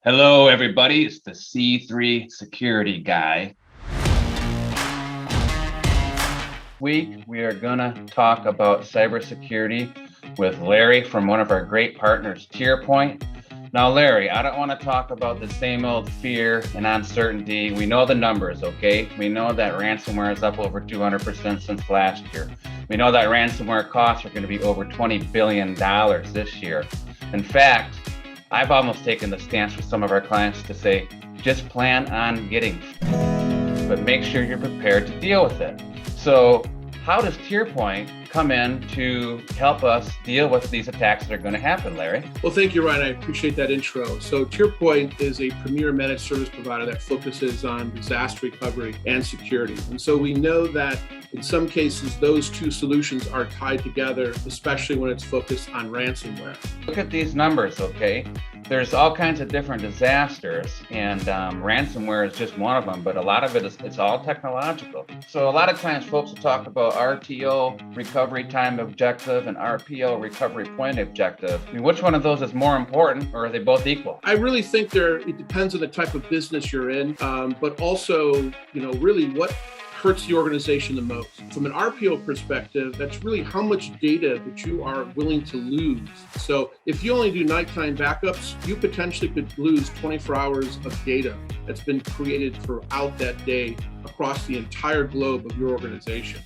Hello, everybody. It's the C3 Security Guy. We are going to talk about cybersecurity with Larry from one of our great partners, TierPoint. Now, Larry, I don't want to talk about the same old fear and uncertainty. We know the numbers, okay? We know that ransomware is up over 200% since last year. We know that ransomware costs are going to be over $20 billion this year. In fact, I've almost taken the stance with some of our clients to say, just plan on getting, but make sure you're prepared to deal with it. So how does TierPoint come in to help us deal with these attacks that are going to happen, Larry? Well, thank you, Ryan. I appreciate that intro. So TierPoint is a premier managed service provider that focuses on disaster recovery and security. And so we know that in some cases, those two solutions are tied together, especially when it's focused on ransomware. Look at these numbers, okay? There's all kinds of different disasters, and ransomware is just one of them, but a lot of it is it's all technological. So a lot of times folks will talk about RTO, recovery time objective, and RPO, recovery point objective. I mean, which one of those is more important, or are they both equal? I really think it depends on the type of business you're in, but also, really what hurts the organization the most. From an RPO perspective, that's really how much data that you are willing to lose. So if you only do nighttime backups, you potentially could lose 24 hours of data that's been created throughout that day across the entire globe of your organization.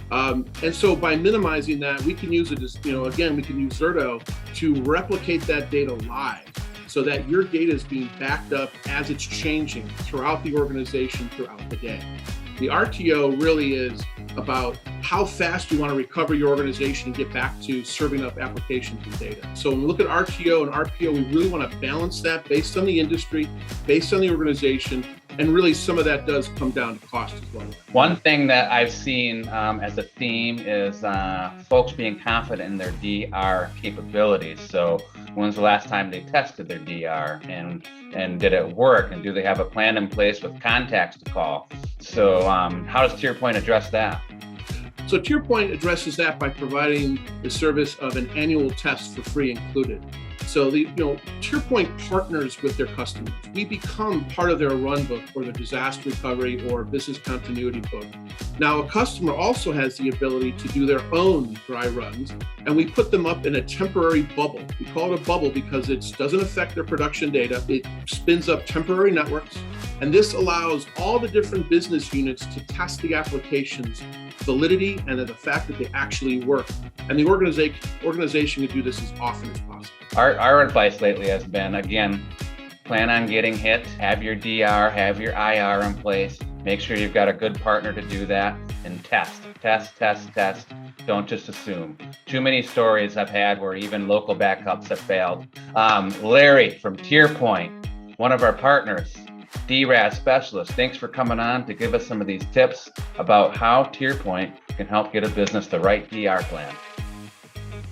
And so by minimizing that, we can use it as, again, we can use Zerto to replicate that data live so that your data is being backed up as it's changing throughout the organization throughout the day. The RTO really is about how fast you want to recover your organization and get back to serving up applications and data. So when we look at RTO and RPO, we really want to balance that based on the industry, based on the organization, and really some of that does come down to cost as well. One thing that I've seen as a theme is folks being confident in their DR capabilities. So when's the last time they tested their DR and did it work? And do they have a plan in place with contacts to call? So how does TierPoint address that? So TierPoint addresses that by providing the service of an annual test for free included. So TierPoint partners with their customers. We become part of their run book or their disaster recovery or business continuity book. Now, a customer also has the ability to do their own dry runs, and we put them up in a temporary bubble. We call it a bubble because it doesn't affect their production data. It spins up temporary networks, and this allows all the different business units to test the application's validity and the fact that they actually work. And the organization can do this as often as possible. Our advice lately has been, again, plan on getting hit, have your DR, have your IR in place, make sure you've got a good partner to do that, and test. Don't just assume. Too many stories I've had where even local backups have failed. Larry from TierPoint, one of our partners, DRAS specialist, thanks for coming on to give us some of these tips about how TierPoint can help get a business the right DR plan.